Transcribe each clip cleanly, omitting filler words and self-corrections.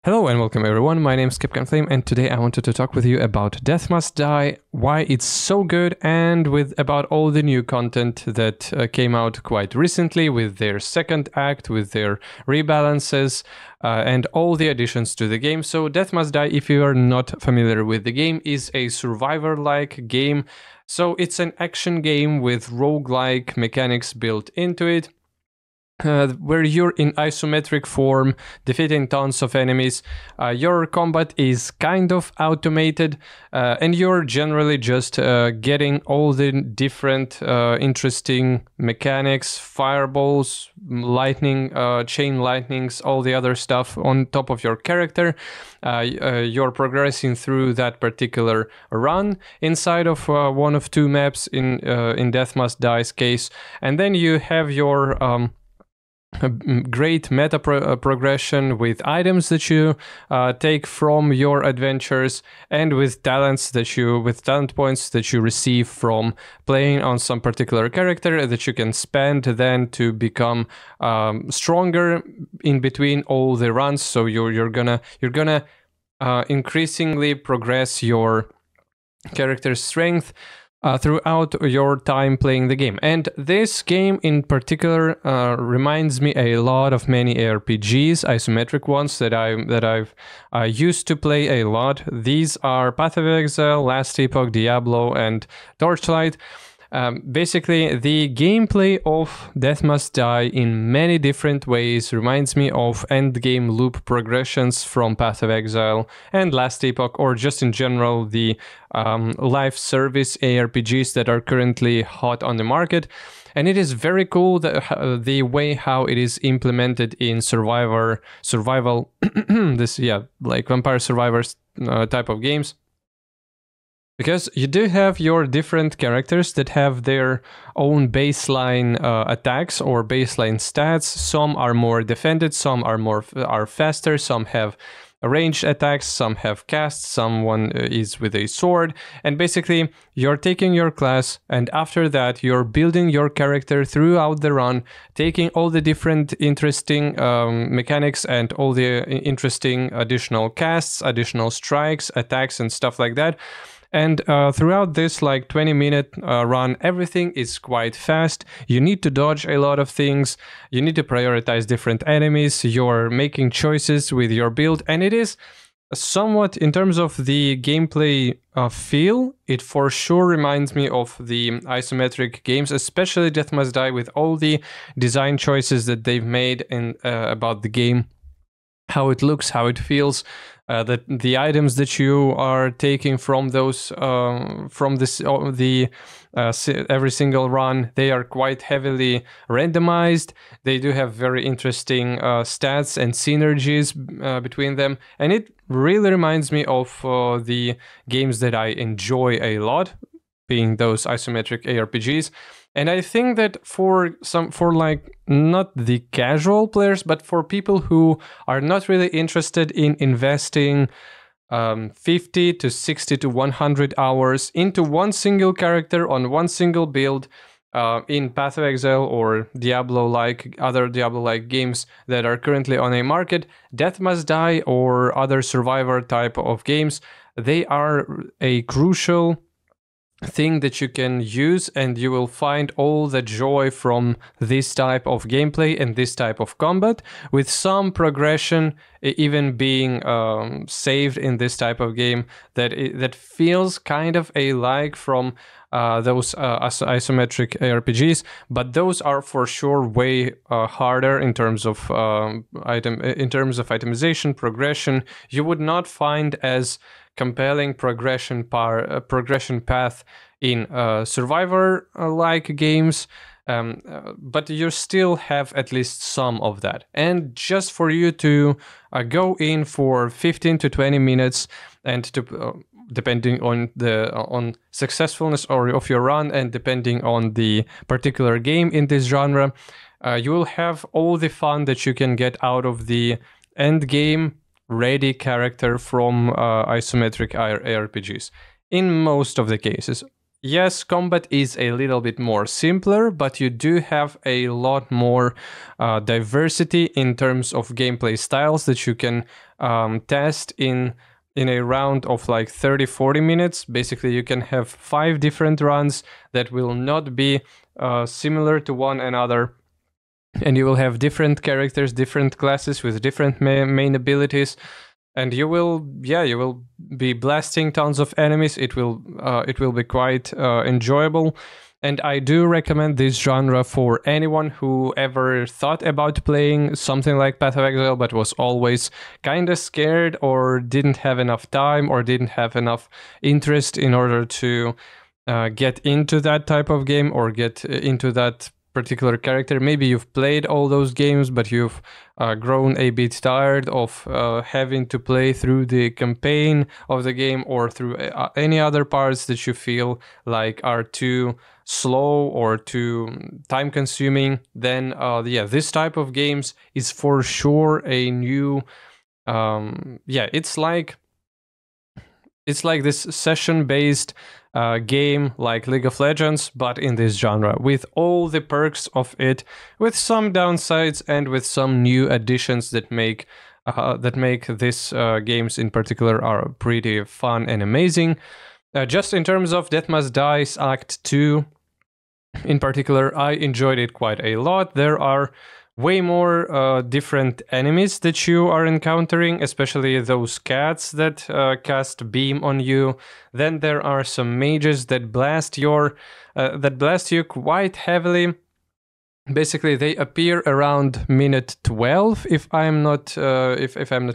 Hello and welcome everyone, my name is Flame, and today I wanted to talk with you about Death Must Die, why it's so good, and about all the new content that came out quite recently with their second act, with their rebalances, and all the additions to the game. So Death Must Die, if you are not familiar with the game, is a survivor-like game. So it's an action game with roguelike mechanics built into it. Where you're in isometric form, defeating tons of enemies. Your combat is kind of automated, and you're generally just getting all the different interesting mechanics, fireballs, lightning, chain lightnings, all the other stuff on top of your character. You're progressing through that particular run inside of one of two maps in Death Must Die's case, and then you have your a great meta progression with items that you take from your adventures, and with talent points that you receive from playing on some particular character that you can spend then to become stronger in between all the runs. So you're gonna increasingly progress your character's strength throughout your time playing the game. And this game in particular reminds me a lot of many ARPGs, isometric ones that I've used to play a lot. These are Path of Exile, Last Epoch, Diablo, and Torchlight. Basically, the gameplay of Death Must Die in many different ways reminds me of endgame loop progressions from Path of Exile and Last Epoch, or just in general the live service ARPGs that are currently hot on the market. And it is very cool that the way how it is implemented in survival, like Vampire Survivors type of games. Because you do have your different characters that have their own baseline attacks or baseline stats. Some are more defended, some are faster, some have ranged attacks, some have casts, someone is with a sword. And basically, you're taking your class, and after that, you're building your character throughout the run, taking all the different interesting mechanics and all the interesting additional casts, additional strikes, attacks, and stuff like that. And throughout this 20-minute run, everything is quite fast. You need to dodge a lot of things. You need to prioritize different enemies. You're making choices with your build. And it is somewhat, in terms of the gameplay feel, it for sure reminds me of the isometric games, especially Death Must Die, with all the design choices that they've made about the game. How it looks, how it feels, the items that you are taking from those every single run, they are quite heavily randomized. They do have very interesting stats and synergies between them, and it really reminds me of the games that I enjoy a lot, being those isometric ARPGs. And I think that for not the casual players, but for people who are not really interested in investing 50 to 60 to 100 hours into one single character on one single build in Path of Exile or other Diablo-like games that are currently on a market, Death Must Die or other survivor type of games, they are a crucial thing that you can use, and you will find all the joy from this type of gameplay and this type of combat, with some progression even being saved in this type of game that feels kind of alike from those isometric ARPGs, but those are for sure way harder in terms of itemization, progression. You would not find as compelling progression path in survivor-like games, but you still have at least some of that. And just for you to go in for 15 to 20 minutes, and to depending on on successfulness of your run, and depending on the particular game in this genre, you will have all the fun that you can get out of the end game ready character from isometric ARPGs. In most of the cases, Yes, combat is a little bit more simpler, but you do have a lot more diversity in terms of gameplay styles that you can test in a round of like 30-40 minutes. Basically, you can have 5 different runs that will not be similar to one another, and you will have different characters, different classes with different main abilities. And you will be blasting tons of enemies. It will be quite enjoyable, and I do recommend this genre for anyone who ever thought about playing something like Path of Exile but was always kind of scared or didn't have enough time or didn't have enough interest in order to get into that type of game or get into that particular character. Maybe you've played all those games, but you've grown a bit tired of having to play through the campaign of the game or through any other parts that you feel like are too slow or too time consuming. Then this type of games is for sure a new it's like this session-based game like League of Legends, but in this genre, with all the perks of it, with some downsides and with some new additions that make this games in particular are pretty fun and amazing. Just in terms of Death Must Die's Act 2, in particular, I enjoyed it quite a lot. There are way more different enemies that you are encountering, especially those cats that cast beam on you. Then there are some mages that blast you quite heavily. Basically, they appear around minute 12, if I'm not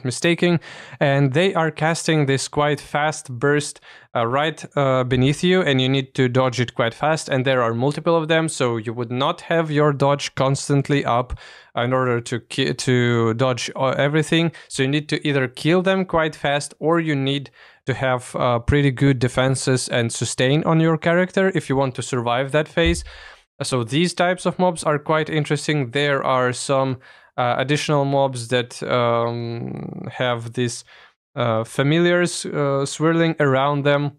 mistaken, and they are casting this quite fast burst right beneath you, and you need to dodge it quite fast. And there are multiple of them, so you would not have your dodge constantly up in order to dodge everything. So you need to either kill them quite fast, or you need to have pretty good defenses and sustain on your character if you want to survive that phase. So these types of mobs are quite interesting. There are some additional mobs that have these familiars swirling around them.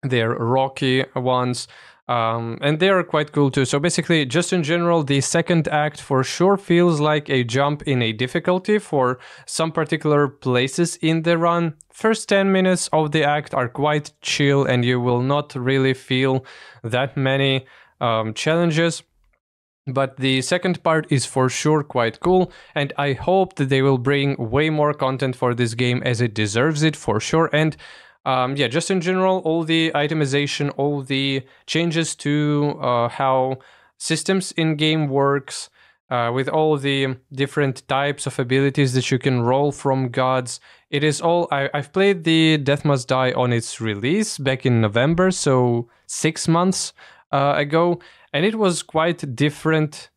They're rocky ones, and they are quite cool too. So basically, just in general, the second act for sure feels like a jump in a difficulty for some particular places in the run. First 10 minutes of the act are quite chill, and you will not really feel that many challenges, but the second part is for sure quite cool, and I hope that they will bring way more content for this game, as it deserves it for sure. And just in general, all the itemization, all the changes to how systems in game works, with all the different types of abilities that you can roll from gods. It is all, I've played the Death Must Die on its release back in November, so 6 months ago, and it was quite different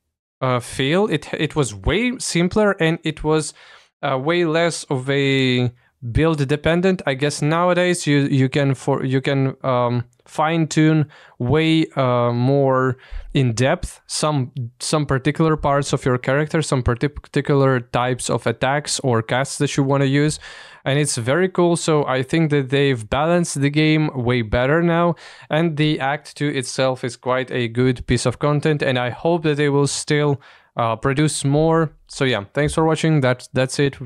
feel. It was way simpler, and it was way less of a build dependent. I guess nowadays you can fine tune way more in depth some particular parts of your character, some particular types of attacks or casts that you want to use, and it's very cool. So I think that they've balanced the game way better now, and the Act 2 itself is quite a good piece of content, and I hope that they will still produce more. So yeah, thanks for watching. That's it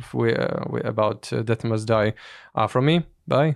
about Death Must Die from me. Bye.